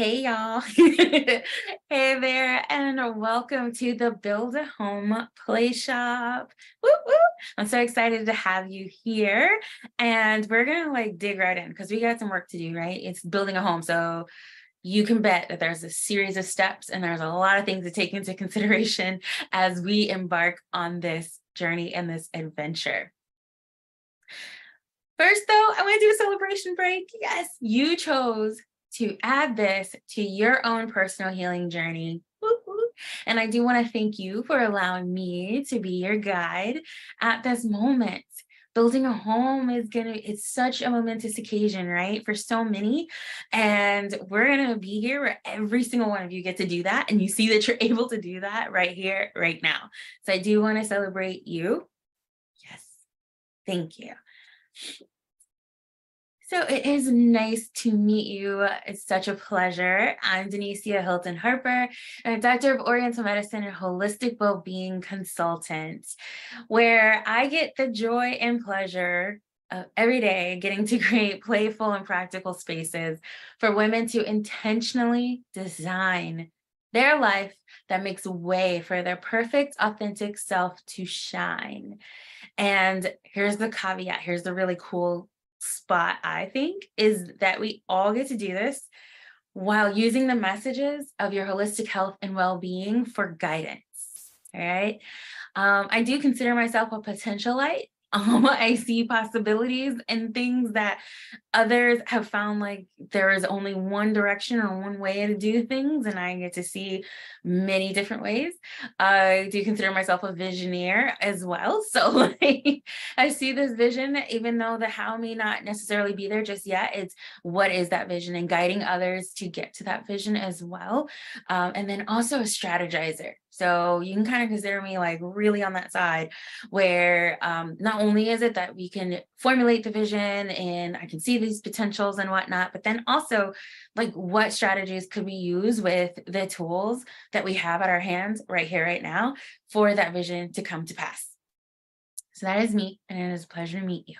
Hey y'all. Hey there, and welcome to the Build a Home Play Shop. Woo woo. I'm so excited to have you here. And we're gonna dig right in because we got some work to do, right? It's building a home. So you can bet that there's a series of steps and there's a lot of things to take into consideration as we embark on this journey and this adventure. First, though, I want to do a celebration break. Yes, you chose to add this to your own personal healing journey. Woo-hoo. And I do want to thank you for allowing me to be your guide at this moment. Building a home it's such a momentous occasion, right? For so many. And we're gonna be here where every single one of you get to do that. And you see that you're able to do that right here, right now. So I do want to celebrate you. Yes, thank you. So it is nice to meet you. It's such a pleasure. I'm Denicia Hilton Harper, and a doctor of Oriental medicine and holistic well-being consultant, where I get the joy and pleasure of every day getting to create playful and practical spaces for women to intentionally design their life that makes way for their perfect, authentic self to shine. And here's the caveat, here's the really cool spot, I think, is that we all get to do this while using the messages of your holistic health and well-being for guidance. All right. I do consider myself a potentialite. I see possibilities and things that others have found like there is only one direction or one way to do things, and I get to see many different ways. I do consider myself a visionaire as well. So I see this vision, even though the how may not necessarily be there just yet. It's what is that vision and guiding others to get to that vision as well. And then also a strategizer. So you can kind of consider me like really on that side where not only is it that we can formulate the vision and I can see these potentials and whatnot, but then also like what strategies could we use with the tools that we have at our hands right here, right now for that vision to come to pass. So that is me, and it is a pleasure to meet you.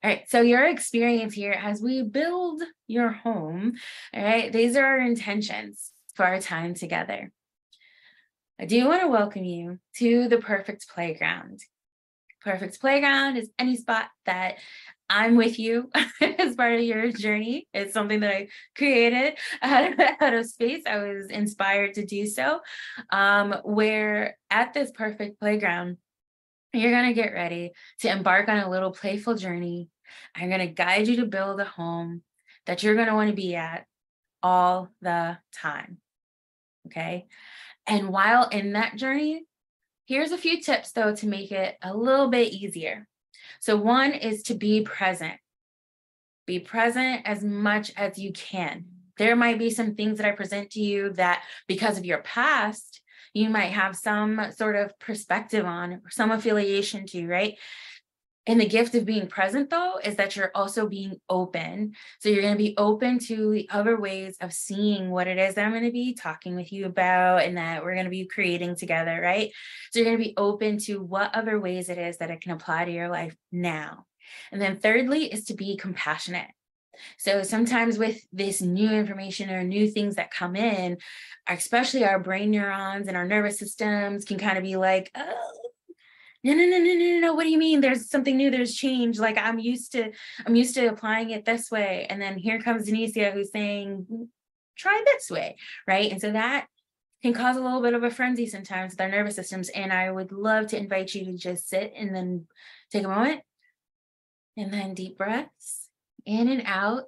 All right, so your experience here as we build your home, all right, these are our intentions for our time together. I do want to welcome you to the perfect playground. Perfect playground is any spot that I'm with you as part of your journey. It's something that I created out of space. I was inspired to do so. Where at this perfect playground, you're going to get ready to embark on a little playful journey. I'm going to guide you to build a home that you're going to want to be at all the time. Okay. And while in that journey, here's a few tips, though, to make it a little bit easier. So one is to be present. Be present as much as you can. There might be some things that I present to you that because of your past, you might have some sort of perspective on, or some affiliation to, right? And the gift of being present, though, is that you're also being open. So you're going to be open to the other ways of seeing what it is that I'm going to be talking with you about and that we're going to be creating together, right? So you're going to be open to what other ways it is that it can apply to your life now. And then thirdly is to be compassionate. So sometimes with this new information or new things that come in, especially our brain neurons and our nervous systems can kind of be like, oh, no. What do you mean? There's something new. There's change. Like I'm used to applying it this way. And then here comes Denicia who's saying, try this way. Right. And so that can cause a little bit of a frenzy sometimes with our nervous systems. And I would love to invite you to just sit and then take a moment and then deep breaths in and out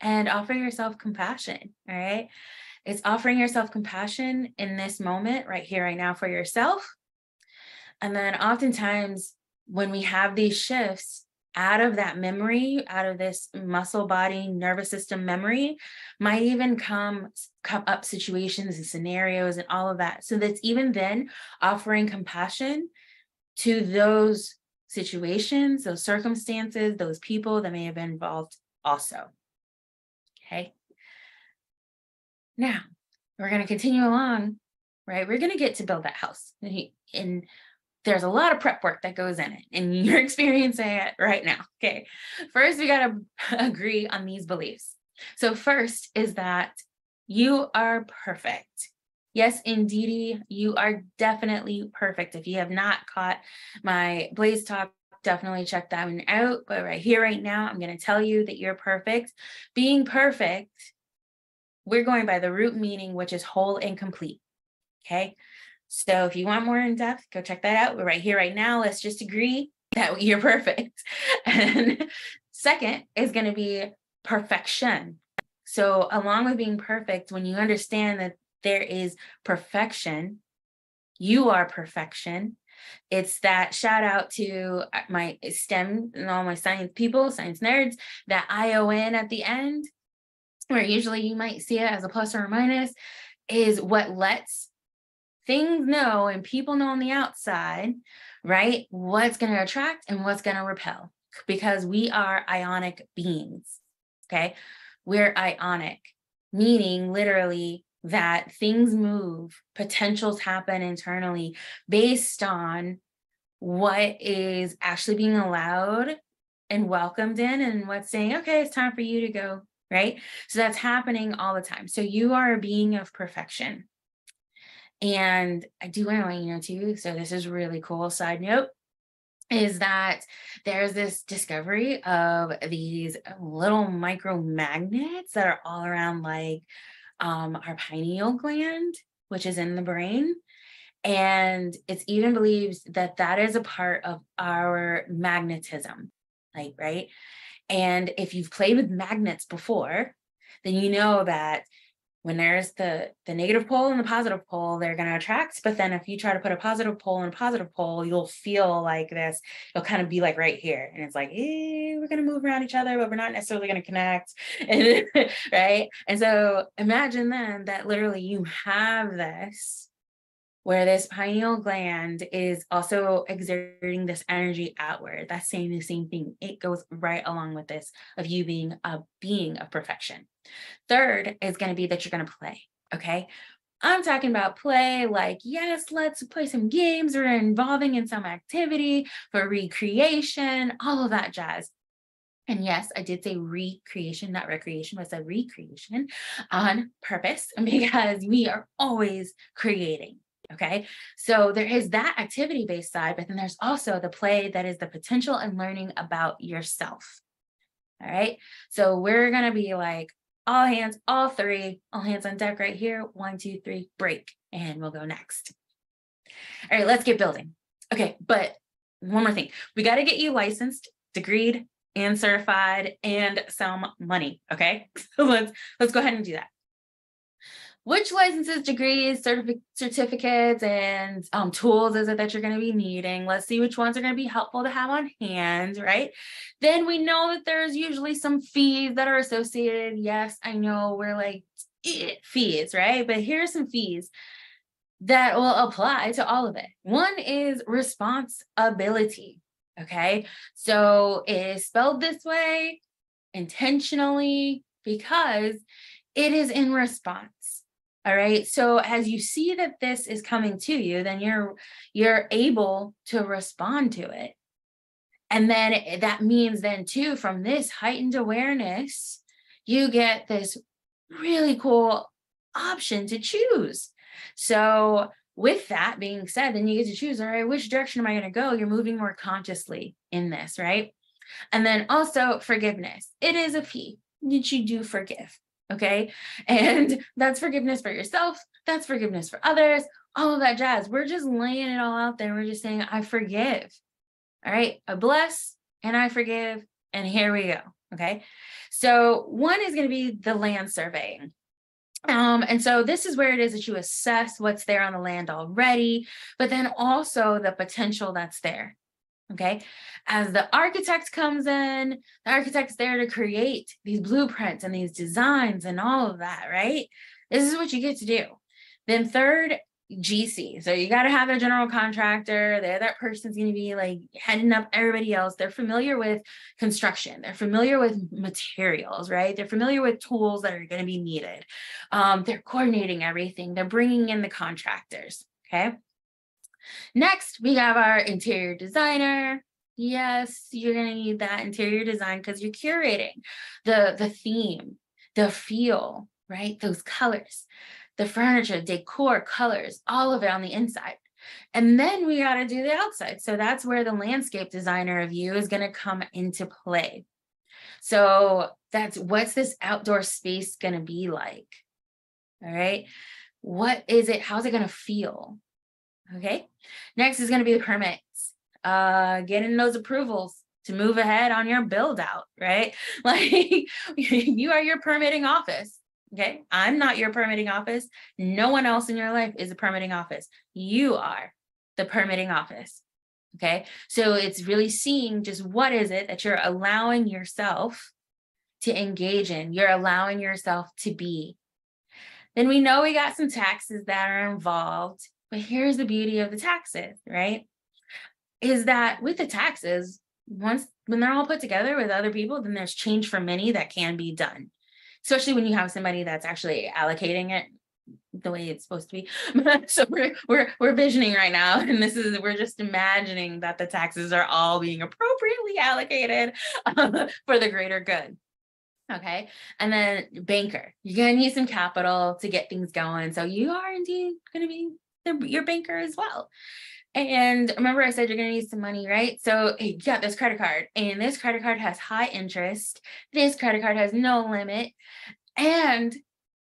and offer yourself compassion. All right. It's offering yourself compassion in this moment right here, right now for yourself. And then oftentimes when we have these shifts out of that memory, out of this muscle, body, nervous system memory, might even come up situations and scenarios and all of that. So that's even then offering compassion to those situations, those circumstances, those people that may have been involved also. Okay. Now we're going to continue along, right? We're going to get to build that house. And there's a lot of prep work that goes in it, and you're experiencing it right now. Okay. First, we got to agree on these beliefs. So first is that you are perfect. Yes, indeedy, you are definitely perfect. If you have not caught my Blaze Talk, definitely check that one out. But right here, right now, I'm going to tell you that you're perfect. Being perfect, we're going by the root meaning, which is whole and complete. Okay. So if you want more in depth, go check that out. But right here, right now, let's just agree that you're perfect. And second is going to be perfection. So along with being perfect, when you understand that there is perfection, you are perfection. It's that shout out to my STEM and all my science people, science nerds, that ION at the end, where usually you might see it as a plus or a minus, is what lets things know and people know on the outside, right? What's going to attract and what's going to repel, because we are ionic beings. Okay. We're ionic, meaning literally that things move, potentials happen internally based on what is actually being allowed and welcomed in, and what's saying, okay, it's time for you to go, right? So that's happening all the time. So you are a being of perfection. And I do want to let you know too, so this is really cool. Side note is that there's this discovery of these little micro magnets that are all around, like our pineal gland, which is in the brain. And it's even believed that that is a part of our magnetism, like, right? And if you've played with magnets before, then you know that when there's the negative pole and the positive pole, they're going to attract. But then if you try to put a positive pole and a positive pole, you'll feel like this. You'll kind of be like right here. And it's like, we're going to move around each other, but we're not necessarily going to connect. And, right. And so imagine then that literally you have this, where this pineal gland is also exerting this energy outward. That's saying the same thing. It goes right along with this of you being a being of perfection. Third is going to be that you're going to play. Okay. I'm talking about play like, yes, let's play some games or involving in some activity for recreation, all of that jazz. And yes, I did say recreation, not recreation, but I said recreation on purpose, because we are always creating. Okay. So there is that activity-based side, but then there's also the play that is the potential and learning about yourself. All right. So we're going to be like all hands, all hands on deck right here. 1, 2, 3, break. And we'll go next. All right, let's get building. Okay. But one more thing, we got to get you licensed, degreed, and certified, and some money. Okay. So let's go ahead and do that. Which licenses, degrees, certificates, and tools is it that you're going to be needing? Let's see which ones are going to be helpful to have on hand, right? Then we know that there's usually some fees that are associated. Yes, I know we're like, fees, right? But here's some fees that will apply to all of it. One is responsibility, okay? So it is spelled this way intentionally because it is in response. All right. So as you see that this is coming to you, then you're able to respond to it. And then that means then too, from this heightened awareness, you get this really cool option to choose. So with that being said, then you get to choose, all right, which direction am I going to go? You're moving more consciously in this, right? And then also forgiveness. It is a fee that you do forgive. Okay. And that's forgiveness for yourself. That's forgiveness for others, all of that jazz. We're just laying it all out there. We're just saying, I forgive. All right. I bless and I forgive. And here we go. Okay. So one is going to be the land surveying. And so this is where it is that you assess what's there on the land already, but then also the potential that's there. Okay. As the architect comes in, the architect's there to create these blueprints and these designs and all of that, right? This is what you get to do. Then third, GC. So you got to have a general contractor. That person's going to be like heading up everybody else. They're familiar with construction. They're familiar with materials, right? They're familiar with tools that are going to be needed. They're coordinating everything. They're bringing in the contractors. Okay. Next, we have our interior designer. Yes, you're going to need that interior design because you're curating the theme, the feel, right? Those colors, the furniture, decor, colors, all of it on the inside. And then we got to do the outside. So that's where the landscape designer of you is going to come into play. So that's what's this outdoor space going to be like? All right. What is it? How's it going to feel? Okay. Next is going to be the permits. Getting those approvals to move ahead on your build out, right? Like you are your permitting office. Okay. I'm not your permitting office. No one else in your life is a permitting office. You are the permitting office. Okay. So it's really seeing just what is it that you're allowing yourself to engage in, you're allowing yourself to be. Then we know we got some taxes that are involved, but here's the beauty of the taxes, right? Is that with the taxes, when they're all put together with other people, then there's change for many that can be done, especially when you have somebody that's actually allocating it the way it's supposed to be. So we're visioning right now, and we're just imagining that the taxes are all being appropriately allocated for the greater good. Okay. And then banker, you're going to need some capital to get things going. So you are indeed going to be your banker as well. And remember I said you're going to need some money, right? So you got this credit card, and this credit card has high interest. This credit card has no limit. And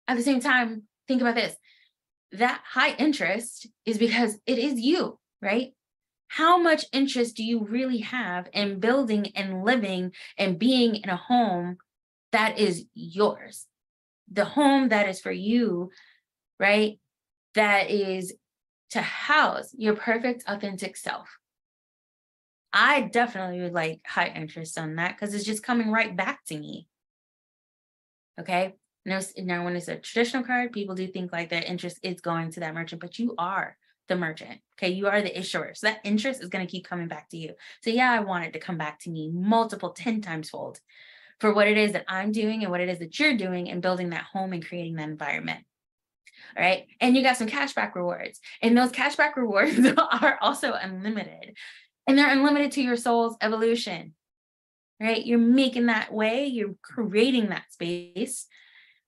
at the same time, think about this. That high interest is because it is you, right? How much interest do you really have in building and living and being in a home that is yours? The home that is for you, right? That is to house your perfect, authentic self. I definitely would like high interest on that because it's just coming right back to me. Okay. Now, when it's a traditional card, people do think like the interest is going to that merchant, but you are the merchant. Okay. You are the issuer. So that interest is going to keep coming back to you. So yeah, I want it to come back to me multiple 10 times fold for what it is that I'm doing and what it is that you're doing and building that home and creating that environment. All right. And you got some cashback rewards, and those cashback rewards are also unlimited, and they're unlimited to your soul's evolution, right? You're making that way, you're creating that space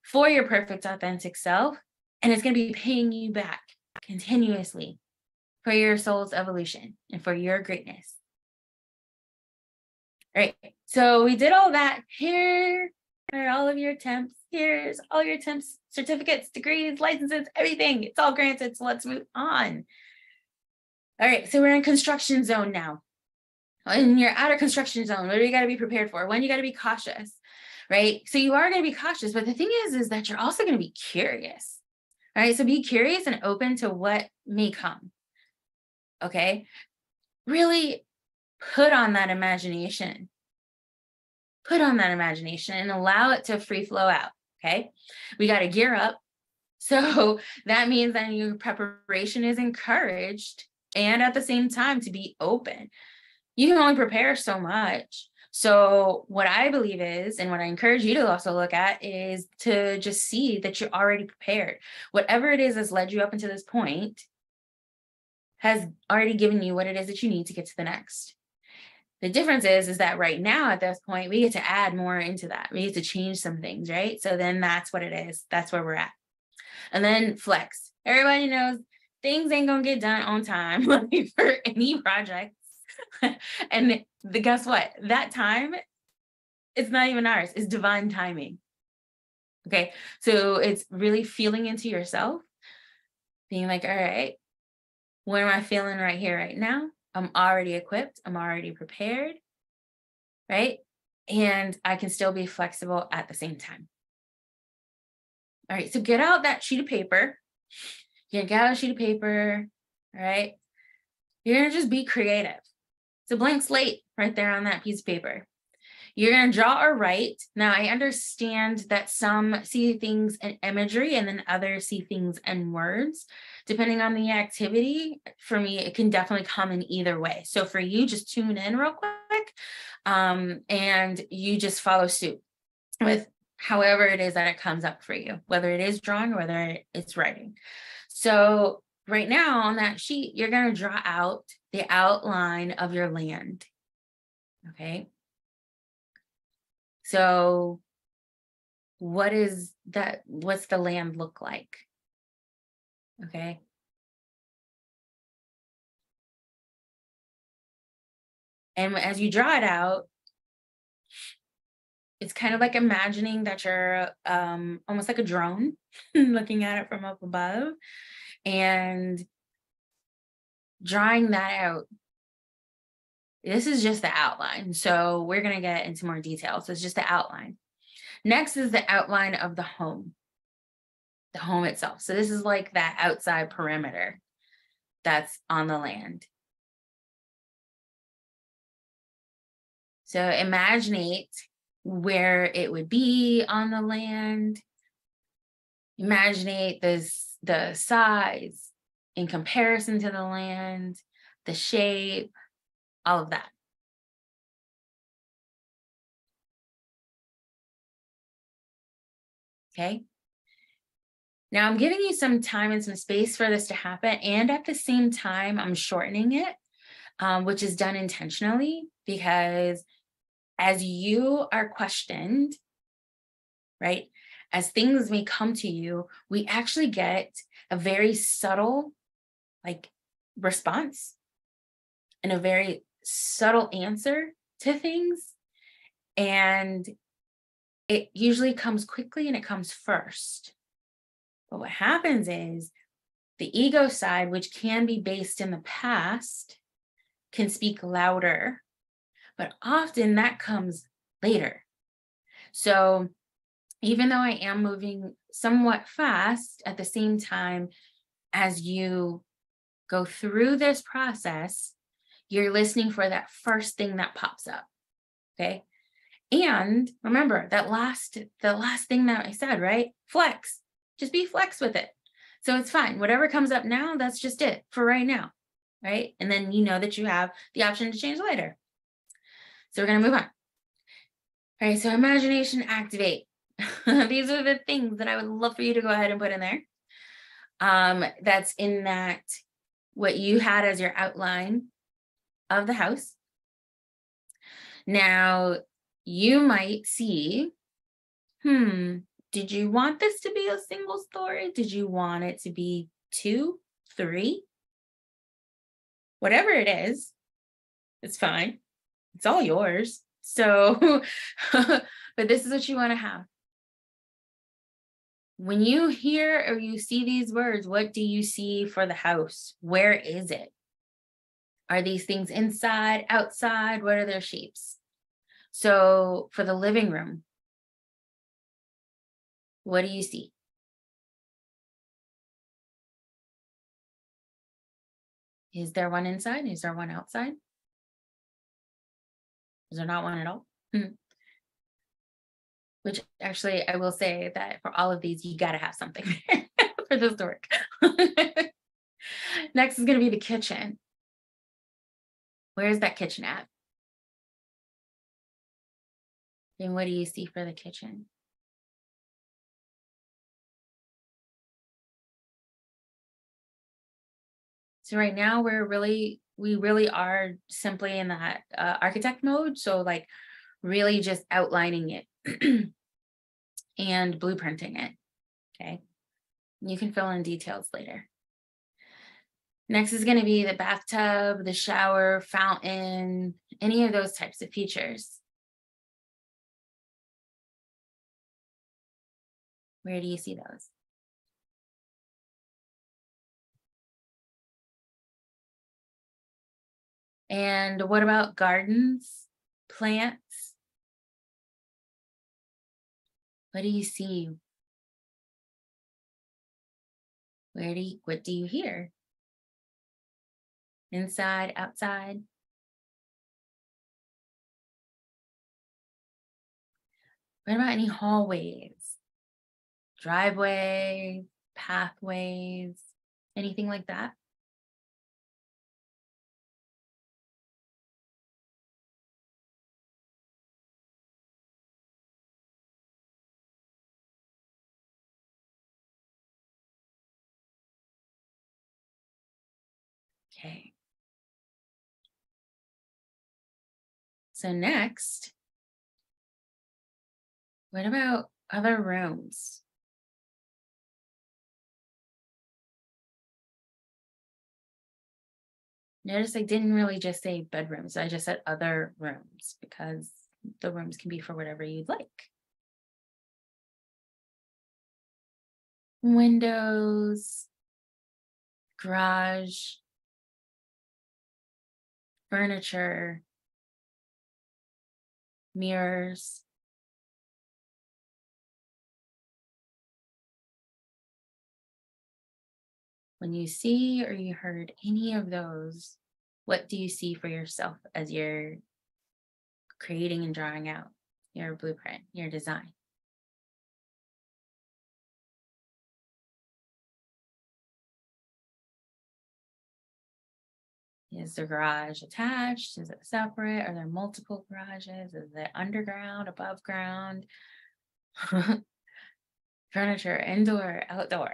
for your perfect, authentic self, and it's going to be paying you back continuously for your soul's evolution and for your greatness. All right. So we did all that. Here are all of your temps. Here's all your temps, certificates, degrees, licenses, everything. It's all granted. So let's move on. All right. So we're in construction zone now. When you're out of construction zone, what do you got to be prepared for? When you got to be cautious, right? So you are going to be cautious, but the thing is that you're also going to be curious. All right. So be curious and open to what may come. Okay. Really put on that imagination. Put on that imagination and allow it to free flow out. Okay. We got to gear up. So that means that your preparation is encouraged, and at the same time to be open. You can only prepare so much. So what I believe is, and what I encourage you to also look at, is to just see that you're already prepared. Whatever it is that's led you up until this point has already given you what it is that you need to get to the next. The difference is that right now at this point, we get to add more into that. We get to change some things, right? So then that's what it is. That's where we're at. And then flex. Everybody knows things ain't going to get done on time for any projects. And guess what? That time, it's not even ours. It's divine timing. Okay. So it's really feeling into yourself, being like, all right, what am I feeling right here, right now? I'm already equipped. I'm already prepared, right? And I can still be flexible at the same time. All right, so get out that sheet of paper. You're gonna get out a sheet of paper, all right? You're gonna just be creative. It's a blank slate right there on that piece of paper. You're gonna draw or write. Now, I understand that some see things in imagery and then others see things in words. Depending on the activity, for me, it can definitely come in either way. So for you, just tune in real quick and you just follow suit with however it is that it comes up for you, whether it is drawing or whether it's writing. So right now on that sheet, you're going to draw out the outline of your land. Okay. So what's the land look like? Okay. And as you draw it out, it's kind of like imagining that you're almost like a drone looking at it from up above and drawing that out. This is just the outline. So we're going to get into more details. So it's just the outline. Next is the outline of the home itself. So this is like that outside perimeter that's on the land. So imaginate where it would be on the land. Imaginate the size in comparison to the land, the shape, all of that. Okay. Now I'm giving you some time and some space for this to happen. And at the same time, I'm shortening it, which is done intentionally because as you are questioned, right, as things may come to you, we actually get a very subtle response and a very subtle answer to things. And it usually comes quickly and it comes first. But what happens is the ego side, which can be based in the past, can speak louder, but often that comes later. So even though I am moving somewhat fast, at the same time, as you go through this process, you're listening for that first thing that pops up. Okay. And remember the last thing that I said, right? Flex. Just be flex with it. So it's fine. Whatever comes up now, that's just it for right now. Right. And then you know that you have the option to change later. So we're going to move on. All right. So imagination, activate. These are the things that I would love for you to go ahead and put in there. That's in that what you had as your outline of the house. Now, you might see, did you want this to be a single story? Did you want it to be 2, 3? Whatever it is, it's fine. It's all yours. So, but this is what you want to have. When you hear or you see these words, what do you see for the house? Where is it? Are these things inside, outside? What are their shapes? So for the living room, what do you see? Is there one inside? Is there one outside? Is there not one at all? Which actually, I will say that for all of these, you got to have something for this to work. Next is going to be the kitchen. Where's that kitchen at? And what do you see for the kitchen? So right now we really are simply in that architect mode. So like really just outlining it and blueprinting it. Okay. You can fill in details later. Next is going to be the bathtub, the shower, fountain, any of those types of features. Where do you see those? And what about gardens, plants? What do you see? What do you hear? Inside, outside? What about any hallways, driveways, pathways, anything like that? Okay. So next, what about other rooms. Notice I didn't really just say bedrooms. I just said other rooms because the rooms can be for whatever you'd like. Windows, garage, furniture, mirrors. When you see or you heard any of those, what do you see for yourself as you're creating and drawing out your blueprint, your design? Is the garage attached? Is it separate? Are there multiple garages? Is it underground, above ground? Furniture, indoor, outdoor.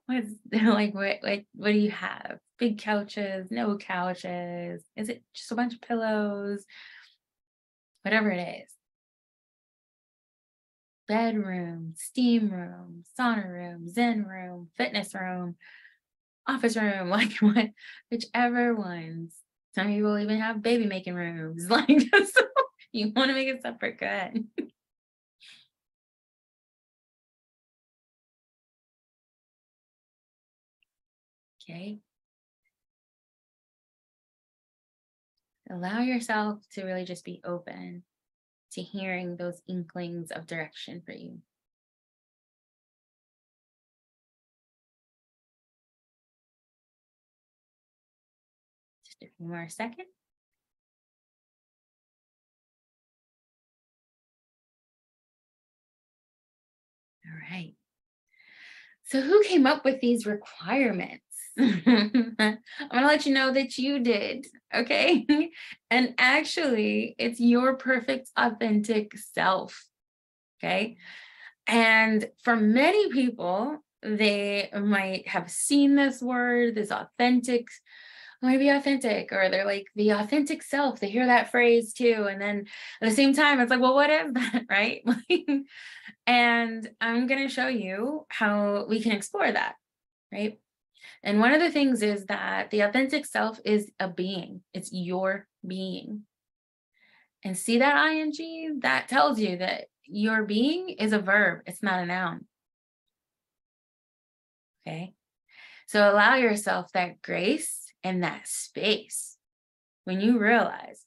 What's what do you have? Big couches, no couches? Is it just a bunch of pillows? Whatever it is. Bedroom, steam room, sauna room, zen room, fitness room, office room, like what, whichever ones. Some people even have baby making rooms. Like, so you want to make it separate, go ahead. Okay. Allow yourself to really just be open to hearing those inklings of direction for you. Just a few more seconds. All right. So who came up with these requirements? I'm going to let you know that you did, okay? And actually, it's your perfect, authentic self, okay? And for many people, they might have seen this word, this authentic, I want to be authentic, or they're like the authentic self. They hear that phrase too. And then at the same time, it's like, well, what is that, right? And I'm going to show you how we can explore that, right? And one of the things is that the authentic self is a being, it's your being. And see that ing? That tells you that your being is a verb, it's not a noun. Okay. So allow yourself that grace and that space when you realize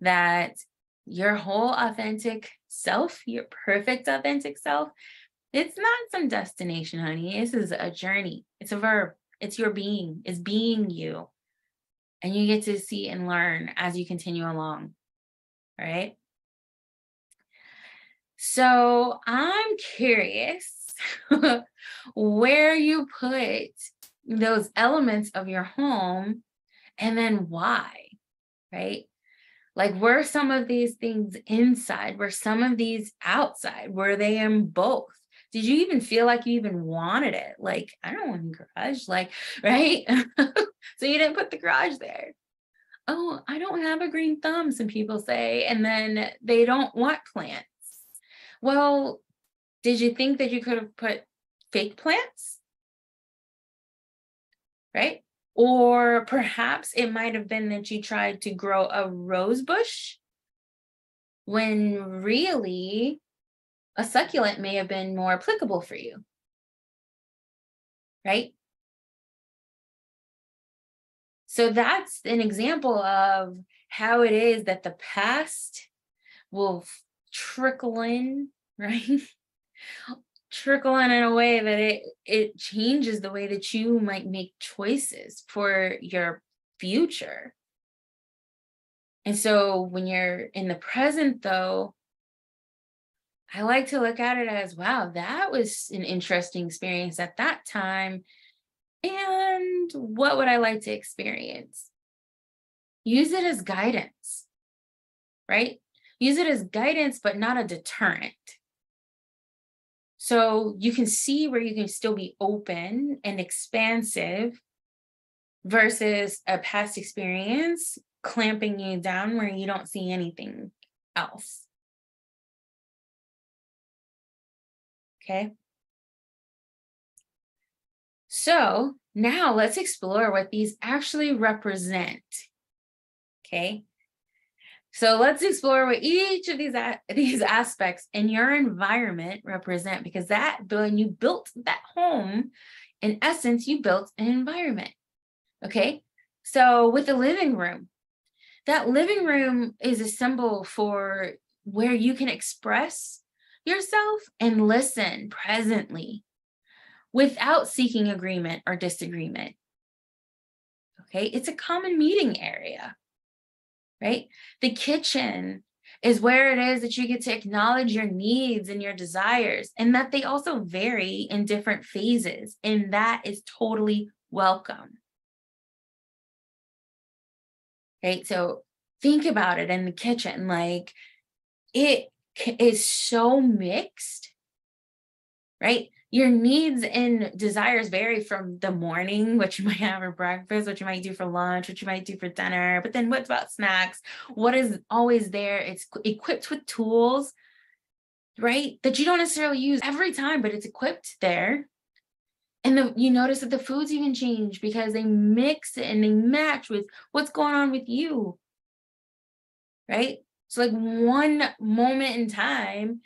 that your whole authentic self, your perfect authentic self, it's not some destination, honey. This is a journey. It's a verb. It's your being. It's being you. And you get to see and learn as you continue along. All right. So I'm curious where you put those elements of your home and then why, right? Like, were some of these things inside? Were some of these outside? Were they in both? Did you even feel like you even wanted it? Like, I don't want a garage, like, right? So you didn't put the garage there. Oh, I don't have a green thumb, some people say, and then they don't want plants. Well, did you think that you could have put fake plants? Right? Or perhaps it might have been that you tried to grow a rose bush when really a succulent may have been more applicable for you, right? So that's an example of how it is that the past will trickle in, right? Trickle in a way that it changes the way that you might make choices for your future. And so when you're in the present, though, I like to look at it as, wow, that was an interesting experience at that time. And what would I like to experience? Use it as guidance, right? Use it as guidance, but not a deterrent. So you can see where you can still be open and expansive versus a past experience clamping you down where you don't see anything else. Okay. So now let's explore what these actually represent. Okay. So let's explore what each of these aspects in your environment represent, because when you built that home, in essence, you built an environment. Okay. So with the living room, that living room is a symbol for where you can express yourself and listen presently without seeking agreement or disagreement. Okay. It's a common meeting area. Right? The kitchen is where it is that you get to acknowledge your needs and your desires, and that they also vary in different phases, and that is totally welcome. Right? So think about it in the kitchen, like it is so mixed, right? Your needs and desires vary from the morning, what you might have for breakfast, what you might do for lunch, what you might do for dinner. But then what about snacks? What is always there? It's equipped with tools, right? That you don't necessarily use every time, but it's equipped there. And you notice that the foods even change because they mix it and they match with what's going on with you, right? So like one moment in time,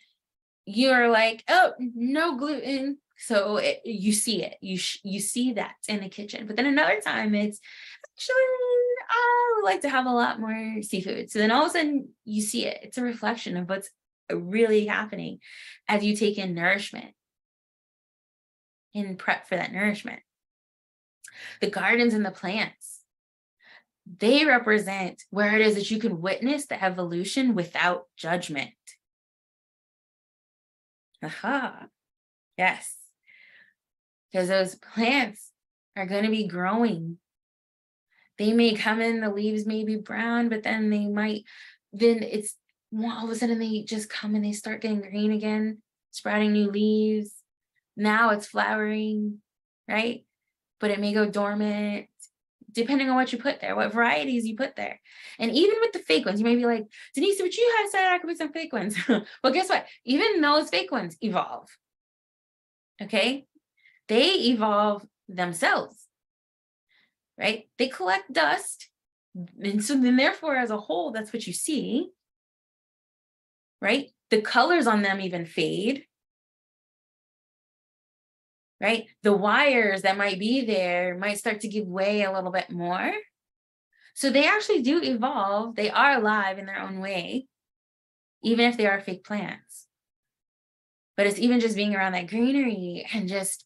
you're like, oh, no gluten. So you see it, you see that in the kitchen. But then another time it's actually, I would like to have a lot more seafood. So then all of a sudden you see it. It's a reflection of what's really happening as you take in nourishment and prep for that nourishment. The gardens and the plants, they represent where it is that you can witness the evolution without judgment. Aha. Yes. Because those plants are going to be growing. They may come in, the leaves may be brown, but then it's all of a sudden they just come and they start getting green again, sprouting new leaves. Now it's flowering, right? But it may go dormant, depending on what you put there, what varieties you put there. And even with the fake ones, you may be like, Denise, but you have said I could put some fake ones. Well, guess what? Even those fake ones evolve. Okay? They evolve themselves, right? They collect dust. And so then therefore, as a whole, that's what you see, right? The colors on them even fade, right? The wires that might be there might start to give way a little bit more. So they actually do evolve. They are alive in their own way, even if they are fake plants. But it's even just being around that greenery and just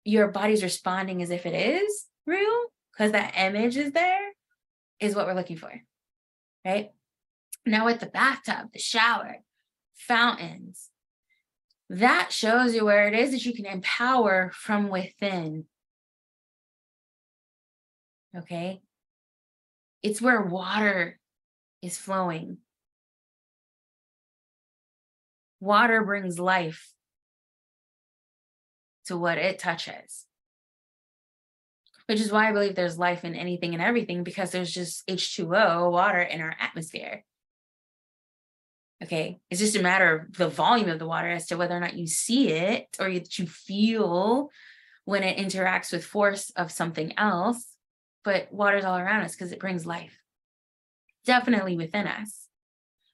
your body's responding as if it is real, because that image is there, is what we're looking for, right? Now with the bathtub, the shower, fountains, that shows you where it is that you can empower from within. Okay? It's where water is flowing. Water brings life to what it touches. Which is why I believe there's life in anything and everything, because there's just H2O, water, in our atmosphere. Okay, it's just a matter of the volume of the water as to whether or not you see it or that you feel when it interacts with force of something else. But water's all around us because it brings life, definitely within us.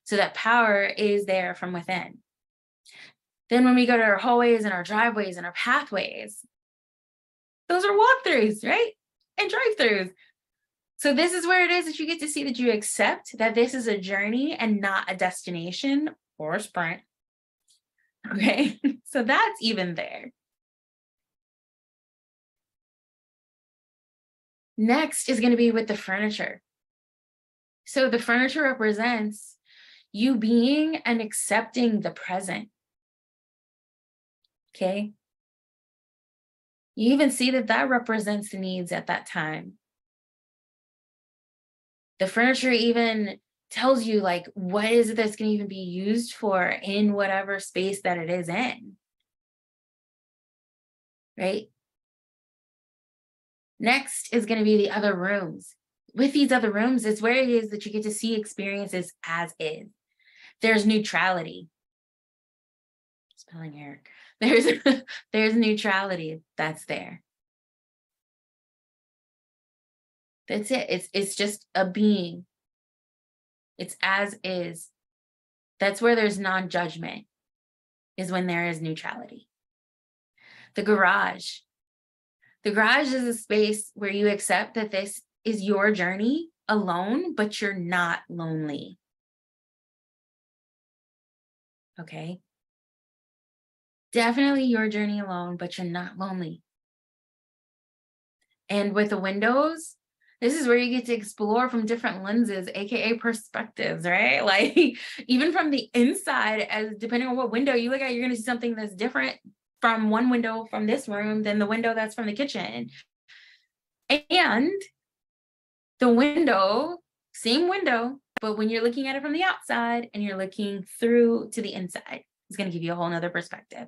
So that power is there from within. Then when we go to our hallways and our driveways and our pathways, those are walkthroughs, right? And drive-throughs. So this is where it is that you get to see that you accept that this is a journey and not a destination or a sprint. Okay, so that's even there. Next is going to be with the furniture. So the furniture represents you being and accepting the present. Okay. You even see that represents the needs at that time. The furniture even tells you like, what is it that's going to even be used for in whatever space that it is in. Right? Next is going to be the other rooms. With these other rooms, it's where it is that you get to see experiences as is. There's neutrality. telling Eric, there's there's neutrality that's there. That's it. It's just a being. It's as is. That's where there's non-judgment, is when there is neutrality. The garage. The garage is a space where you accept that this is your journey alone, but you're not lonely. Okay? Definitely your journey alone, but you're not lonely. And with the windows, this is where you get to explore from different lenses, aka perspectives, right? Like even from the inside, as depending on what window you look at, you're going to see something that's different from one window from this room than the window that's from the kitchen. And the window, same window, but when you're looking at it from the outside and you're looking through to the inside, it's going to give you a whole nother perspective.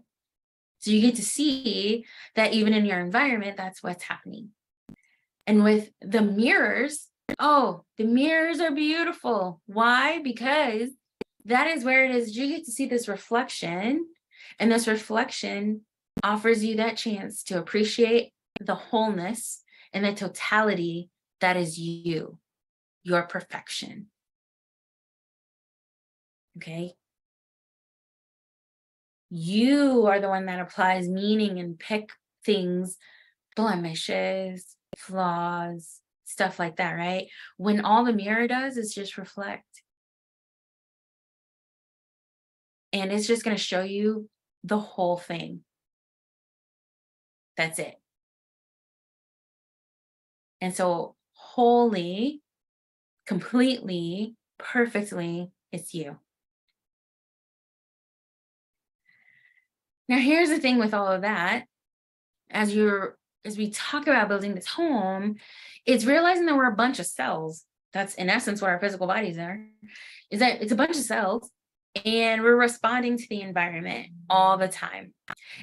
So you get to see that even in your environment, that's what's happening. And with the mirrors, oh, the mirrors are beautiful. Why? Because that is where it is. You get to see this reflection, and this reflection offers you that chance to appreciate the wholeness and the totality that is you, your perfection. Okay? You are the one that applies meaning and pick things, blemishes, flaws, stuff like that, right? When all the mirror does is just reflect. And it's just going to show you the whole thing. That's it. And so wholly, completely, perfectly, it's you. Now, here's the thing with all of that. As we talk about building this home, it's realizing that we're a bunch of cells. That's in essence what our physical bodies are, is that it's a bunch of cells and we're responding to the environment all the time.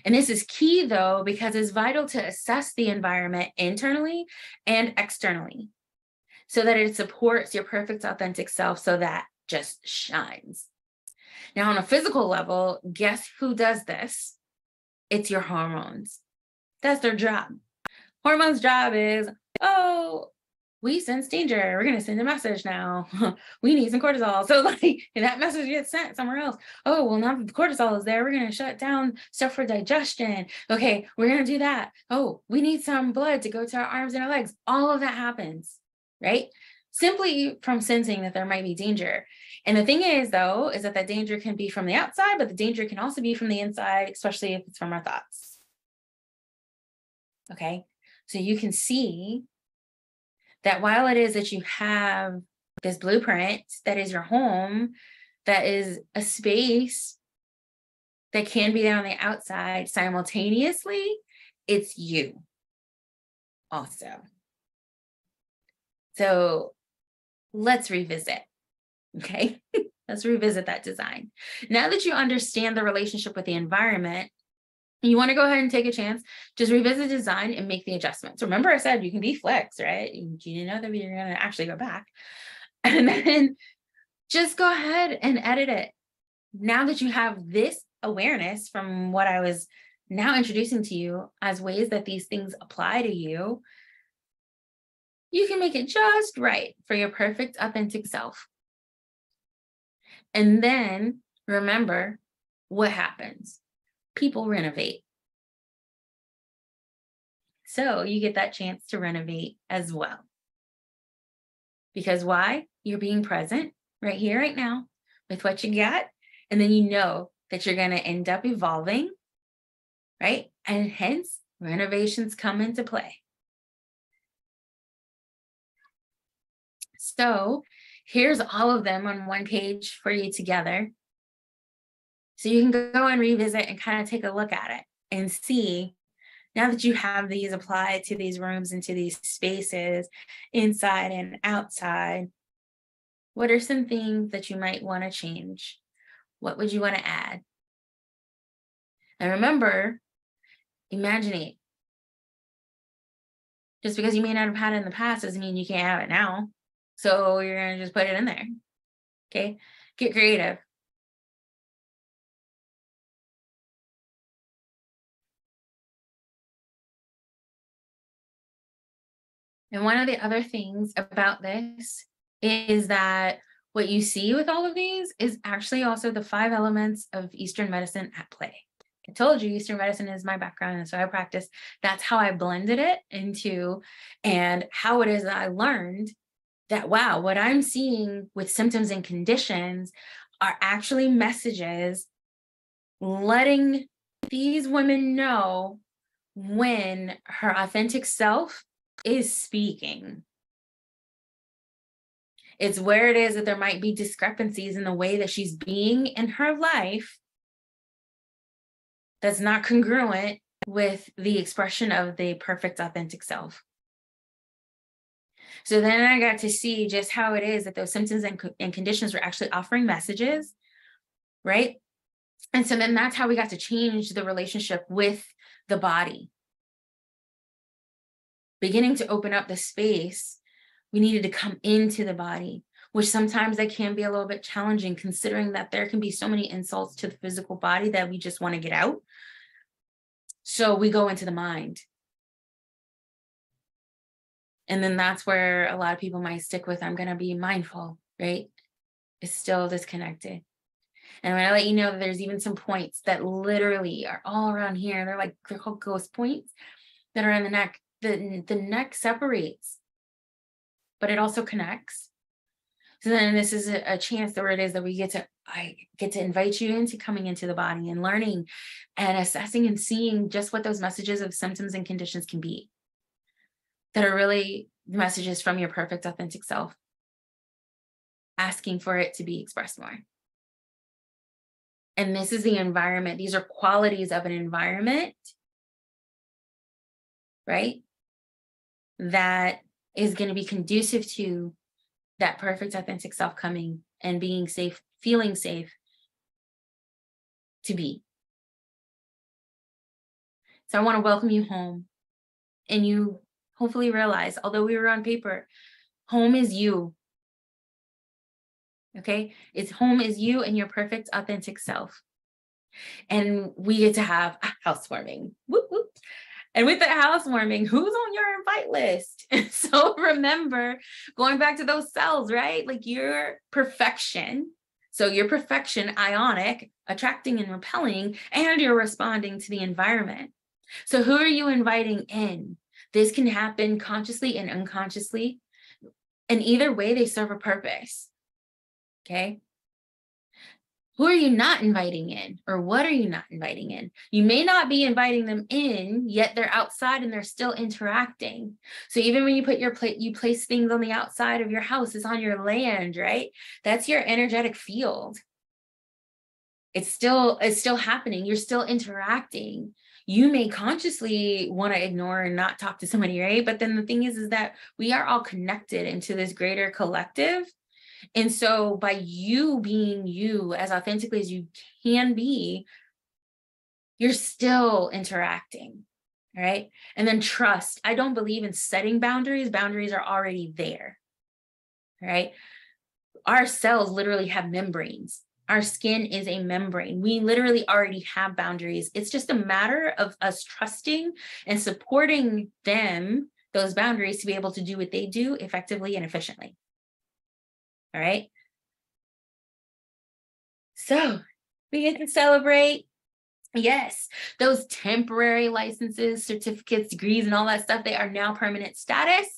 And this is key though, because it's vital to assess the environment internally and externally so that it supports your perfect authentic self, so that just shines. Now, on a physical level, guess who does this? It's your hormones. That's their job. Hormones' job is, oh, we sense danger. We're going to send a message now. We need some cortisol. So like that message gets sent somewhere else. Oh, well, now that the cortisol is there, we're going to shut down stuff for digestion. Okay, we're going to do that. Oh, we need some blood to go to our arms and our legs. All of that happens, right? Simply from sensing that there might be danger. And the thing is, though, is that danger can be from the outside, but the danger can also be from the inside, especially if it's from our thoughts. Okay, so you can see that while it is that you have this blueprint that is your home, that is a space that can be there on the outside, simultaneously, it's you also. So let's revisit, okay? Let's revisit that design. Now that you understand the relationship with the environment, you want to go ahead and take a chance, just revisit design and make the adjustments. Remember I said you can be flex, right? You didn't know that you're going to actually go back. And then just go ahead and edit it. Now that you have this awareness from what I was now introducing to you as ways that these things apply to you, you can make it just right for your perfect authentic self. And then remember what happens. People renovate. So you get that chance to renovate as well. Because why? You're being present right here, right now with what you got. And then you know that you're going to end up evolving, right? And hence renovations come into play. So here's all of them on one page for you together. So you can go and revisit and kind of take a look at it and see, now that you have these applied to these rooms and to these spaces inside and outside, what are some things that you might want to change? What would you want to add? And remember, imagining. Just because you may not have had it in the past doesn't mean you can't have it now. So you're going to just put it in there. Okay? Get creative. And one of the other things about this is that what you see with all of these is actually also the 5 elements of Eastern medicine at play. I told you Eastern medicine is my background, and so I practice. That's how I blended it into, and how it is that I learned that, wow, what I'm seeing with symptoms and conditions are actually messages letting these women know when her authentic self is speaking. It's where it is that there might be discrepancies in the way that she's being in her life that's not congruent with the expression of the perfect authentic self. So then I got to see just how it is that those symptoms and conditions were actually offering messages, right? And so then that's how we got to change the relationship with the body. Beginning to open up the space, we needed to come into the body, which sometimes that can be a little bit challenging, considering that there can be so many insults to the physical body that we just want to get out. So we go into the mind. And then that's where a lot of people might stick with, I'm going to be mindful, right? It's still disconnected. And I'm going to let you know that there's even some points that literally are all around here. They're like ghost points that are in the neck. The neck separates, but it also connects. So then this is a chance where it is that I get to invite you into coming into the body and learning and assessing and seeing just what those messages of symptoms and conditions can be, that are really messages from your perfect authentic self, asking for it to be expressed more. And this is the environment. These are qualities of an environment, right? That is going to be conducive to that perfect authentic self coming and being safe, feeling safe to be. So I want to welcome you home. And you hopefully realize, although we were on paper, home is you. Okay? Home is you and your perfect authentic self. And we get to have a housewarming. Whoop, whoop. And with the housewarming, who's on your invite list? So remember, going back to those cells, right? Like your perfection. So your perfection, ionic, attracting and repelling, and you're responding to the environment. So who are you inviting in? This can happen consciously and unconsciously. And either way, they serve a purpose. Okay? Who are you not inviting in? Or what are you not inviting in? You may not be inviting them in, yet they're outside and they're still interacting. So even when you put you place things on the outside of your house, it's on your land, right? That's your energetic field. It's still happening. You're still interacting. You may consciously want to ignore and not talk to somebody, right? But then the thing is that we are all connected into this greater collective. And so by you being you as authentically as you can be, you're still interacting, right? And then trust. I don't believe in setting boundaries. Boundaries are already there, right? Our cells literally have membranes. Our skin is a membrane. We literally already have boundaries. It's just a matter of us trusting and supporting them, those boundaries, to be able to do what they do effectively and efficiently. All right. So we get to celebrate. Yes, those temporary licenses, certificates, degrees, and all that stuff, they are now permanent status.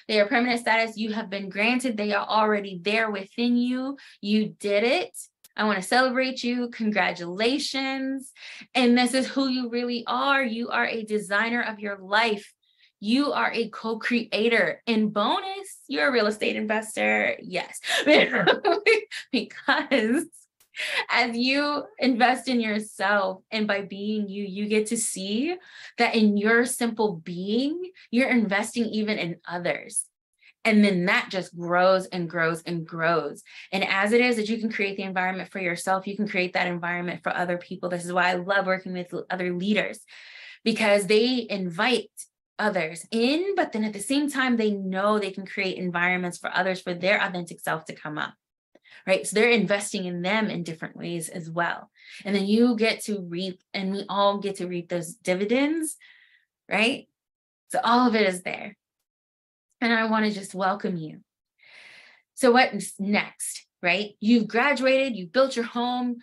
They are permanent status. You have been granted. They are already there within you. You did it. I want to celebrate you. Congratulations. And this is who you really are. You are a designer of your life. You are a co-creator. And bonus, you're a real estate investor. Yes. Because as you invest in yourself and by being you, you get to see that in your simple being, you're investing even in others. And then that just grows and grows and grows. And as it is that you can create the environment for yourself, you can create that environment for other people. This is why I love working with other leaders, because they invite others in, but then at the same time, they know they can create environments for others for their authentic self to come up. Right? So they're investing in them in different ways as well. And then you get to reap, and we all get to reap those dividends, right? So all of it is there. And I want to just welcome you. So what's next, right? You've graduated, you've built your home.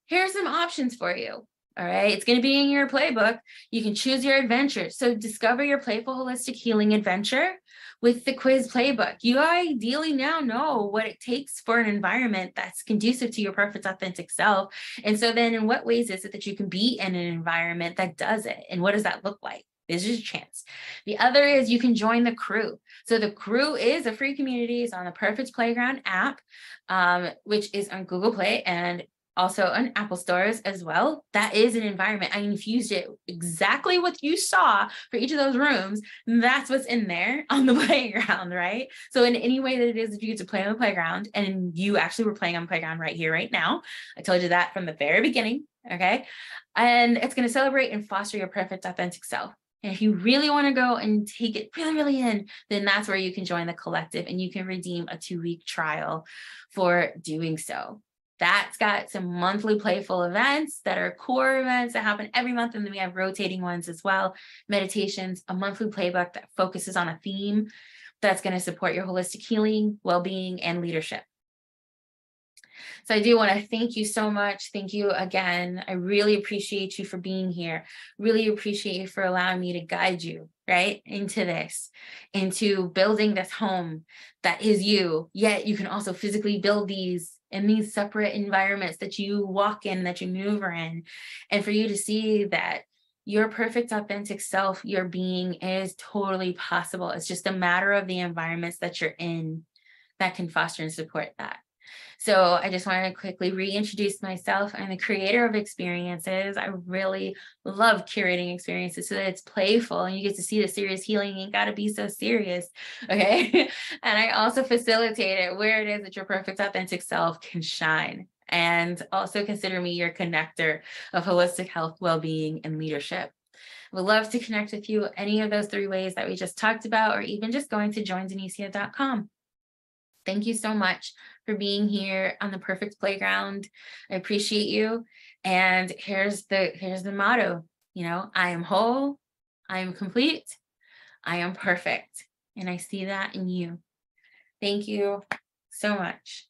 Here's some options for you. All right. It's going to be in your playbook. You can choose your adventure. So discover your playful holistic healing adventure with the quiz playbook. You ideally now know what it takes for an environment that's conducive to your perfect authentic self. And so then in what ways is it that you can be in an environment that does it? And what does that look like? This is your chance. The other is you can join the crew. So the crew is a free community. It's on the Perfect Playground app, which is on Google Play and also on Apple stores as well. That is an environment. I infused it exactly what you saw for each of those rooms. That's what's in there on the playground, right? So in any way that it is that you get to play on the playground, and you actually were playing on the playground right here, right now. I told you that from the very beginning, okay? And it's going to celebrate and foster your perfect authentic self. And if you really want to go and take it really, really in, then that's where you can join the collective and you can redeem a 2-week trial for doing so. That's got some monthly playful events that are core events that happen every month. And then we have rotating ones as well, meditations, a monthly playbook that focuses on a theme that's going to support your holistic healing, well-being, and leadership. So I do want to thank you so much. Thank you again. I really appreciate you for being here. Really appreciate you for allowing me to guide you, right, into this, into building this home that is you, yet you can also physically build these in these separate environments that you walk in, that you maneuver in, and for you to see that your perfect authentic self, your being is totally possible. It's just a matter of the environments that you're in that can foster and support that. So I just wanted to quickly reintroduce myself. I'm the creator of experiences. I really love curating experiences so that it's playful and you get to see the serious healing. You ain't got to be so serious. Okay. And I also facilitate it where it is that your perfect authentic self can shine. And also consider me your connector of holistic health, well-being, and leadership. Would love to connect with you any of those 3 ways that we just talked about, or even just going to joindenicia.com. Thank you so much for being here on the Perfect Playground. I appreciate you. And here's the motto, I am whole, I am complete, I am perfect. And I see that in you. Thank you so much.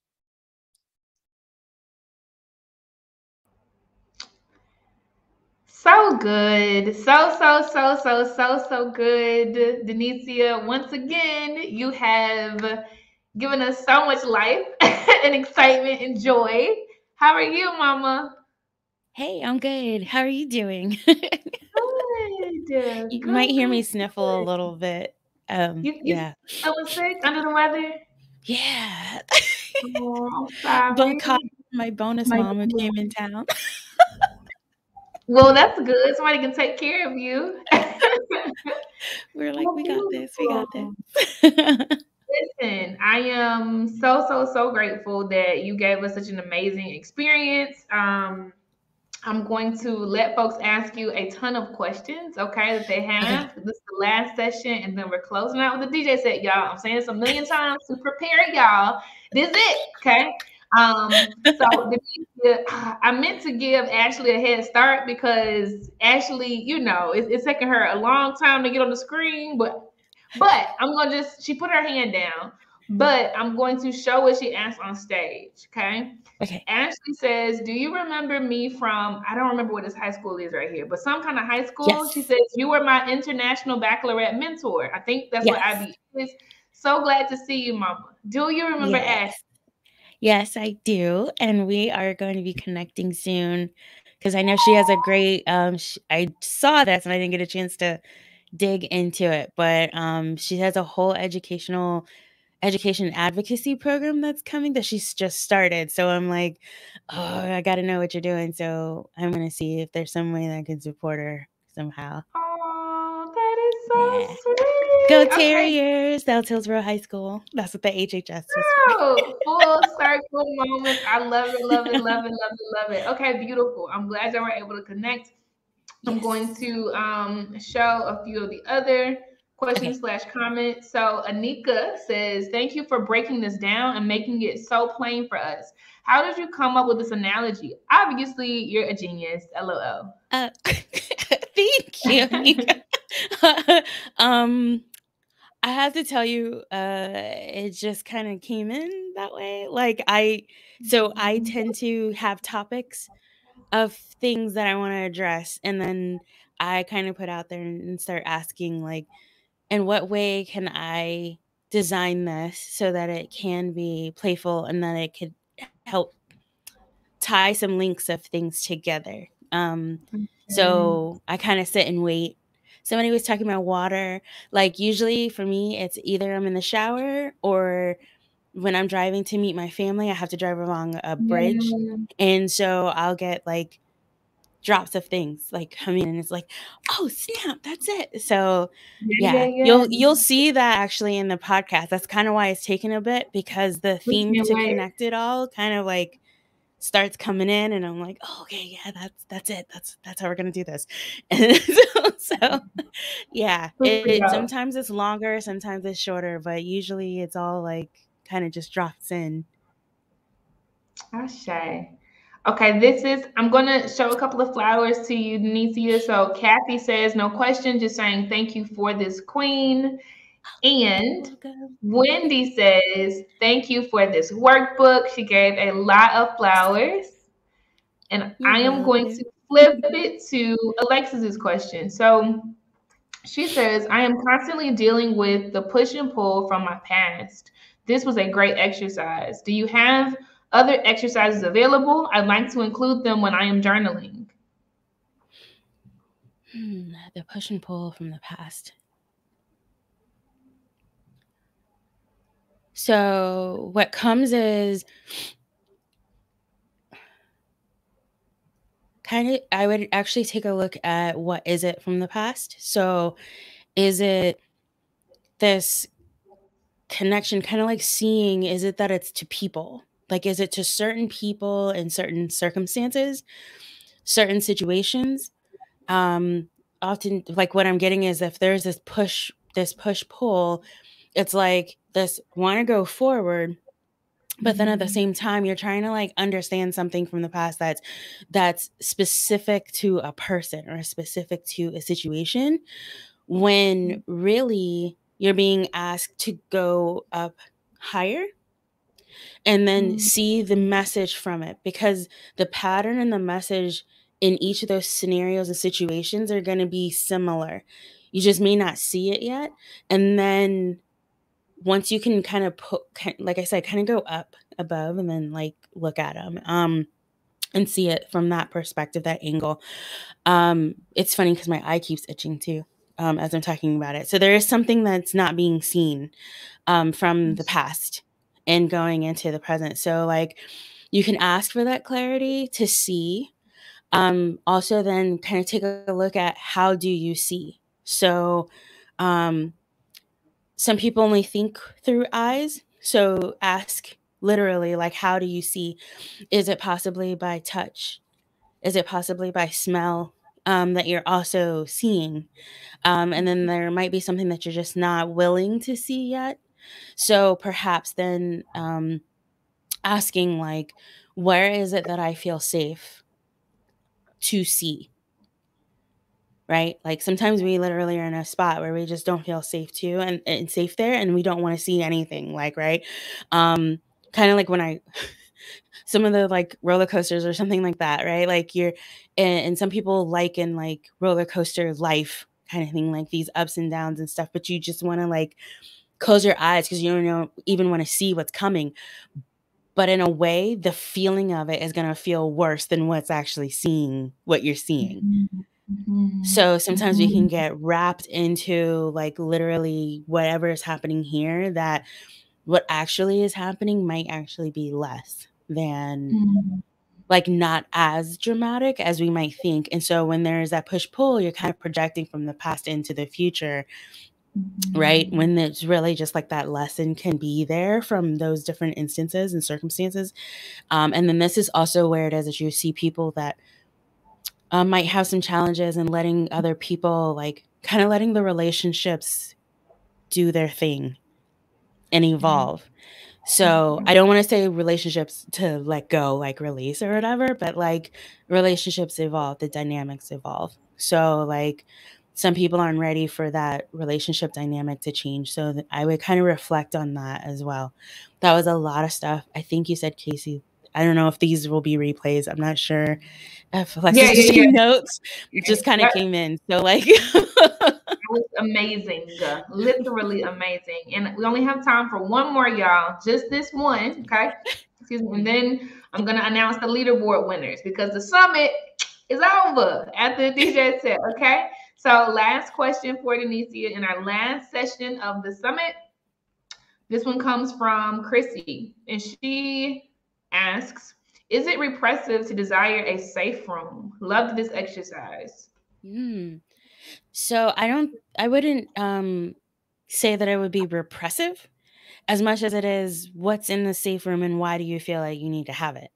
So good. So good. Denicia, once again, you have given us so much life and excitement and joy. How are you, Mama? Hey, I'm good. How are you doing? Good. You might hear me Good. sniffle a little bit. You Yeah. feeling sick? Under the weather? Yeah. Oh, I'm sorry. But my bonus My mom who came in town. Well, that's good. Somebody can take care of you. We're like, Well, we got this. We got beautiful. this. Listen, I am so grateful that you gave us such an amazing experience. I'm going to let folks ask you a ton of questions, okay, that they Okay. have. This is the last session, and then we're closing out with the DJ set, y'all. I'm saying this a million times to prepare y'all. This is it, okay? So I meant to give Ashley a head start because Ashley, it's taking her a long time to get on the screen, but I'm gonna she put her hand down, but I'm going to show what she asked on stage, okay? Okay. Ashley says, "Do you remember me from, I don't remember what this high school is right here, but some kind of high school?" She Yes. says, "You were my international baccalaureate mentor." I think that's what Yes. IB is. So glad to see you, Mama. Do you remember Yes. Ashley? Yes, I do. And we are going to be connecting soon because I know she has a great I saw this and I didn't get a chance to dig into it, but she has a whole education advocacy program that's coming that she's just started. So I'm like, oh, I got to know what you're doing. So I'm going to see if there's some way that I can support her somehow. Oh, that Yeah. is so Go sweet. Okay, Terriers, South Hillsborough High School. That's what the HHS was for. girl, full circle moments. I love it, love it, love it, love it, love it. Okay, beautiful. I'm glad y'all were able to connect. I'm going Yes. to show a few of the other questions Okay. slash comments. So Anika says, "Thank you for breaking this down and making it so plain for us. How did you come up with this analogy? Obviously, you're a genius. LOL." Thank you, Nika. um, I have to tell you, it just kind of came in that way. Like I tend to have topics of things that I want to address, and then I kind of put out there and start asking, like, in what way can I design this so that it can be playful and that it could help tie some links of things together. So I kind of sit and wait. Somebody was talking about water. Like usually for me, it's either I'm in the shower or when I'm driving to meet my family, I have to drive along a bridge. Yeah. And so I'll get like drops of things like coming in and it's like, oh snap, that's it. So Yeah, yeah, yeah. you'll see that actually in the podcast. That's kind of why it's taken a bit, because the We theme can't to wait. connect it all kind of like starts coming in and I'm like, oh, okay, yeah, that's it. That's how we're gonna do this. And so yeah, Super dope. sometimes it's longer, sometimes it's shorter, but usually it's all like kind of just drops in. Ashe. Okay, I'm going to show a couple of flowers to you, Denicia. So Kathy says, no question, just saying thank you for this queen. You're And welcome. Wendy says, thank you for this workbook. She gave a lot of flowers. And You're I am going welcome. to flip it to Alexis's question. So she says, I am constantly dealing with the push and pull from my past. This was a great exercise. Do you have other exercises available? I'd like to include them when I am journaling. The push and pull from the past. So what comes is kind of, I would actually take a look at what is it from the past. So is it this connection, kind of like seeing, is it that it's to people? Like, is it to certain people in certain circumstances, certain situations? Often, like what I'm getting is if there's this push pull, it's like this want to go forward, but then at the same time you're trying to like understand something from the past that's specific to a person or specific to a situation, when really you're being asked to go up higher and then see the message from it, because the pattern and the message in each of those scenarios and situations are going to be similar. You just may not see it yet. And then once you can kind of put, like I said, kind of go up above and then like look at them and see it from that perspective, that angle. It's funny because my eye keeps itching too as I'm talking about it. So there is something that's not being seen from the past and going into the present. So like you can ask for that clarity to see. Also then kind of take a look at how do you see. So some people only think through eyes. So ask literally, like, how do you see? Is it possibly by touch? Is it possibly by smell that you're also seeing? And then there might be something that you're just not willing to see yet. So perhaps then asking, like, where is it that I feel safe to see? Right? Like sometimes we literally are in a spot where we just don't feel safe to and safe there, and we don't want to see anything, like, right? Kind of like when I some of the like roller coasters or something like that, right? Like you're and some people liken like roller coaster life kind of thing, like these ups and downs and stuff, but you just want to like close your eyes because you don't even want to see what's coming. But in a way, the feeling of it is going to feel worse than what's actually seeing what you're seeing. So sometimes we can get wrapped into like literally whatever is happening here, that what actually is happening might actually be less than like not as dramatic as we might think. And so when there's that push pull, you're kind of projecting from the past into the future, right? When it's really just like that lesson can be there from those different instances and circumstances. And then this is also where it is that you see people that might have some challenges and letting other people, like kind of letting the relationships do their thing and evolve. So I don't want to say relationships to let go, like release or whatever, but like relationships evolve, the dynamics evolve. So like some people aren't ready for that relationship dynamic to change. So I would kind of reflect on that as well. That was a lot of stuff. I think you said, Casey, I don't know if these will be replays. I'm not sure if Alexis taking notes. It just kind of came in. So like it was amazing, literally amazing. And we only have time for one more, y'all. Just this one, okay? Excuse me. And then I'm gonna announce the leaderboard winners because the summit is over after the DJ set. Okay. So last question for Denicia in our last session of the summit. This one comes from Chrissy, and she asks, "Is it repressive to desire a safe room? Loved this exercise." So I wouldn't say that it would be repressive as much as it is what's in the safe room and why do you feel like you need to have it.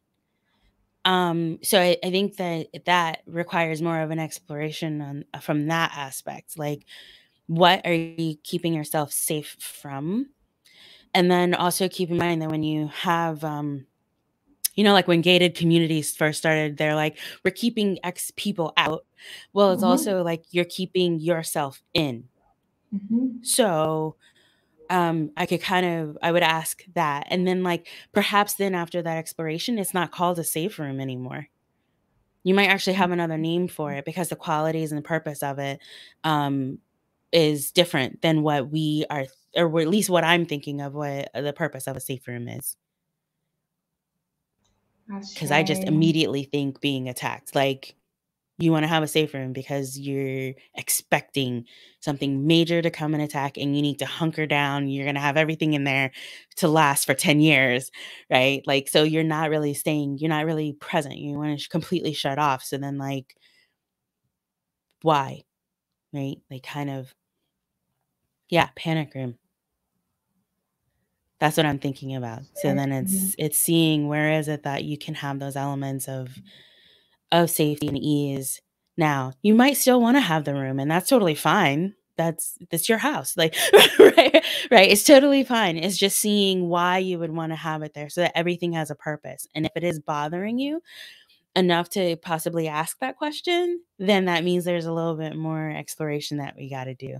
So I think that requires more of an exploration from that aspect. Like, what are you keeping yourself safe from? And then also keep in mind that when you have, like when gated communities first started, they're like, we're keeping X people out. Well, it's also like you're keeping yourself in. So I would ask that. And then like, perhaps then after that exploration, it's not called a safe room anymore. You might actually have another name for it because the qualities and the purpose of it is different than what we are, or at least what I'm thinking of what the purpose of a safe room is. Because I just immediately think being attacked. Like, you want to have a safe room because you're expecting something major to come and attack and you need to hunker down. You're going to have everything in there to last for 10 years, right? Like, so you're not really present. You want to completely shut off. So then like, why? Right? Like kind of, panic room. That's what I'm thinking about. So then it's seeing where is it that you can have those elements of safety and ease. Now, you might still want to have the room, and that's totally fine. That's your house. Like, right. It's totally fine. It's just seeing why you would want to have it there so that everything has a purpose. And if it is bothering you enough to possibly ask that question, then that means there's a little bit more exploration that we got to do.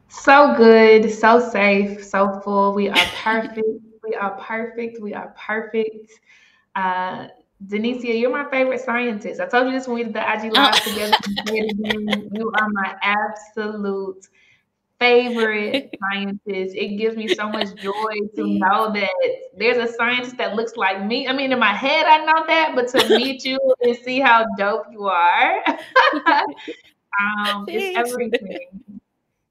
So good, so safe, so full. We are perfect. We are perfect. We are perfect. Denicia, you're my favorite scientist. I told you this when we did the IG Live together. You are my absolute favorite scientist. It gives me so much joy to know that there's a scientist that looks like me. I mean, in my head, I know that, but to meet you and see how dope you are, it's everything.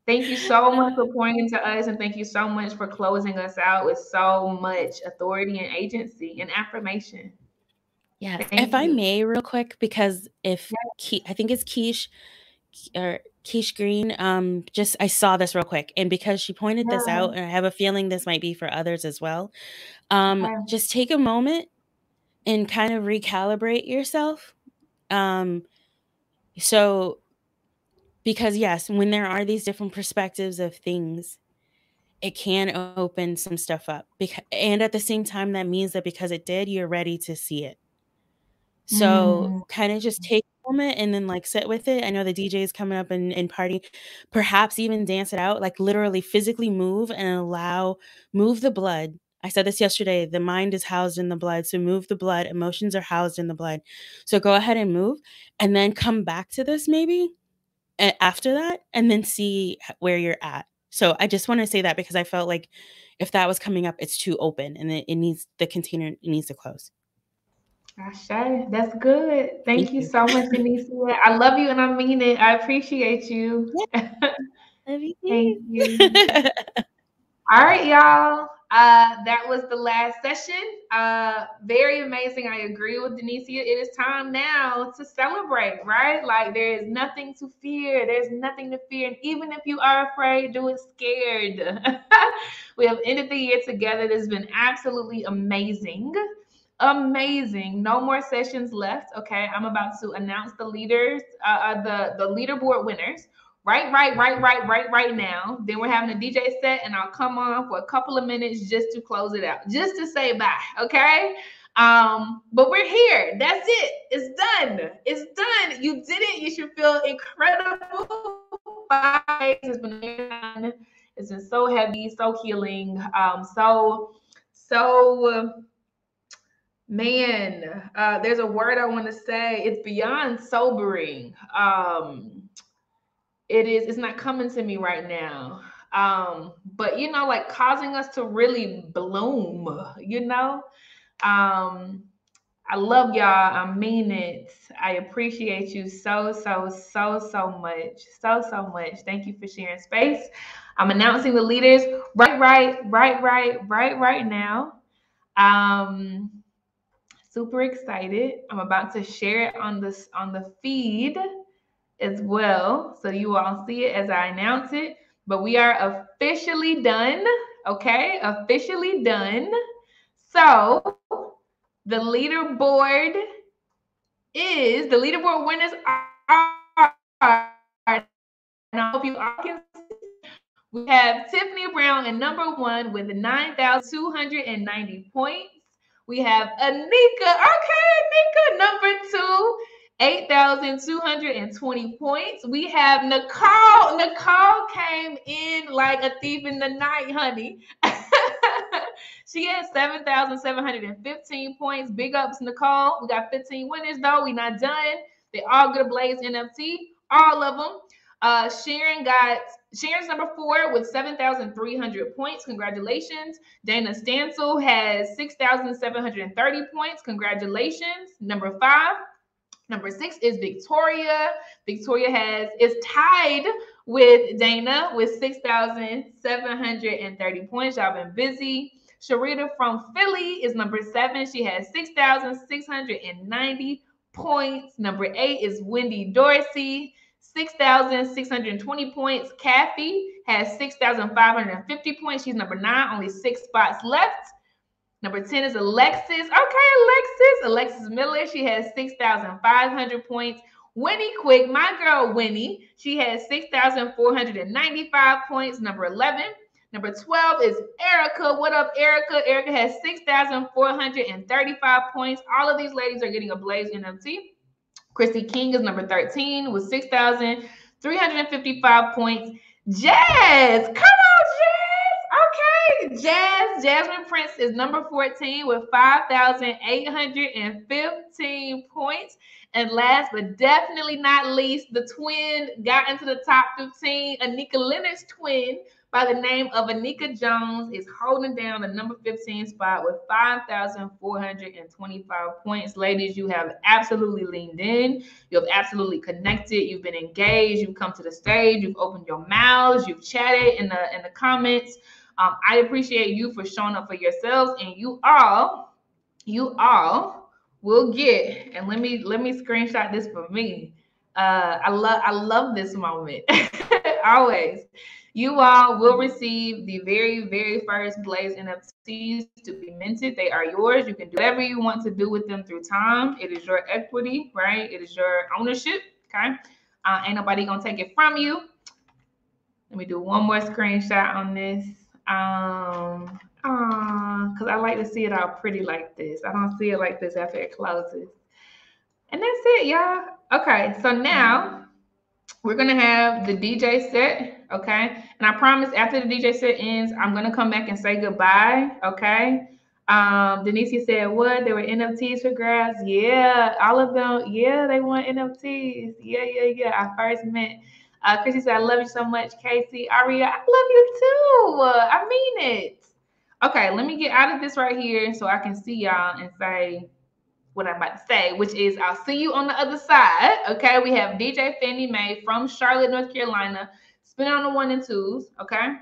Thank you so much for pouring into us, and thank you so much for closing us out with so much authority and agency and affirmation. Yeah, if I may, real quick, because I think it's Quiche Green. I saw this real quick, and because she pointed this out, and I have a feeling this might be for others as well. Just take a moment and kind of recalibrate yourself. So, because yes, when there are these different perspectives of things, it can open some stuff up. And at the same time, that means that because it did, you're ready to see it. So kind of just take a moment and then like sit with it. I know the DJ is coming up and party, perhaps even dance it out, like literally physically move and move the blood. I said this yesterday, the mind is housed in the blood. So move the blood, emotions are housed in the blood. So go ahead and move and then come back to this maybe after that and then see where you're at. So I just want to say that because I felt like if that was coming up, it's too open and the container needs to close. Ashay, that's good. Thank you so much, Denicia. I love you and I mean it. I appreciate you. Yeah. Love you. Thank you. All right, y'all. That was the last session. Very amazing. I agree with Denicia. It is time now to celebrate, right? Like there is nothing to fear. There's nothing to fear. And even if you are afraid, do it scared. We have ended the year together. This has been absolutely amazing. Amazing. No more sessions left. Okay. I'm about to announce the leaders, the leaderboard winners. Right now. Then we're having a DJ set, and I'll come on for a couple of minutes just to close it out, just to say bye. Okay. But we're here. That's it. It's done. It's done. You did it. You should feel incredible. 5 days has been done. It's been so heavy, so healing. Man, there's a word I want to say. It's beyond sobering. It's not coming to me right now. But like causing us to really bloom, I love y'all. I mean it. I appreciate you so much. So much. Thank you for sharing space. I'm announcing the leaders right now. Super excited. I'm about to share it on the feed as well, so you all see it as I announce it. But we are officially done. Okay, officially done. So the leaderboard winners are, and I hope you all can see. We have Tiffany Brown in number 1 with 9,290 points. We have Anika, number 2, 8,220 points. We have Nicole. Nicole came in like a thief in the night, honey. She has 7,715 points. Big ups, Nicole. We got 15 winners, though. We're not done. They all get a Blaze NFT, all of them. Sharon's number 4 with 7,300 points. Congratulations. Dana Stansel has 6,730 points. Congratulations. Number 5. Number 6 is Victoria. Victoria is tied with Dana with 6,730 points. Y'all been busy. Sharita from Philly is number 7. She has 6,690 points. Number 8 is Wendy Dorsey, 6,620 points. Kathy has 6,550 points. She's number 9, only 6 spots left. Number 10 is Alexis. Okay, Alexis Miller. She has 6,500 points. Winnie Quick, my girl Winnie, she has 6,495 points. Number 11. Number 12 is Erica. What up, Erica? Erica has 6,435 points. All of these ladies are getting a Blaze NFT. Chrissy King is number 13 with 6,355 points. Jazz, come on, Jazz. Okay, Jasmine Prince is number 14 with 5,815 points. And last but definitely not least, the twin got into the top 15. Anika Leonard's twin by the name of Anika Jones is holding down the number 15 spot with 5,425 points. Ladies, you have absolutely leaned in. You have absolutely connected. You've been engaged. You've come to the stage. You've opened your mouths. You've chatted in the comments. I appreciate you for showing up for yourselves, and you all will get. And let me screenshot this for me. I love this moment. Always. You all will receive the very, very first Blaze NFTs to be minted. They are yours. You can do whatever you want to do with them through time. It is your equity, right? It is your ownership, okay? Ain't nobody gonna take it from you. Let me do one more screenshot on this. Because I like to see it all pretty like this. I don't see it like this after it closes. And that's it, y'all. Okay, so now we're going to have the DJ set, okay? And I promise after the DJ set ends, I'm going to come back and say goodbye, okay? Denise said, what? There were NFTs for grabs? Yeah, all of them. Yeah, they want NFTs. Yeah. I first met. Chrissy said, I love you so much, Casey. Aria, I love you too. I mean it. Okay, let me get out of this right here so I can see y'all and say what I'm about to say, which is I'll see you on the other side. Okay, we have DJ Fannie Mae from Charlotte, North Carolina, spinning on the 1 and 2s. Okay,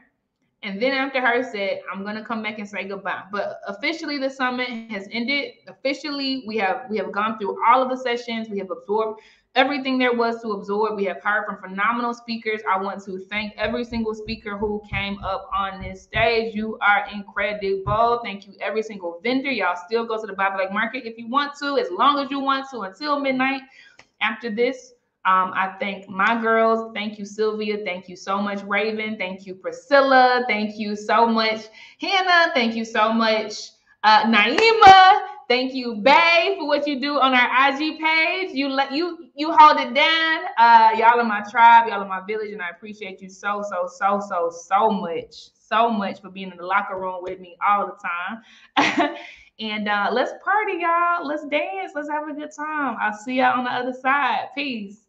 and then after her set, I'm gonna come back and say goodbye. But officially, the summit has ended. Officially, we have gone through all of the sessions. We have absorbed everything there was to absorb. We have heard from phenomenal speakers. I want to thank every single speaker who came up on this stage. You are incredible. Thank you, every single vendor. Y'all still go to the Bobby Lake Market if you want to, as long as you want to, until midnight. After this, I thank my girls. Thank you, Sylvia. Thank you so much, Raven. Thank you, Priscilla. Thank you so much, Hannah. Thank you so much, Naima, thank you, Bae, for what you do on our IG page. You hold it down. Y'all are my tribe, y'all are my village, and I appreciate you so much for being in the locker room with me all the time. And let's party, y'all. Let's dance. Let's have a good time. I'll see y'all on the other side. Peace.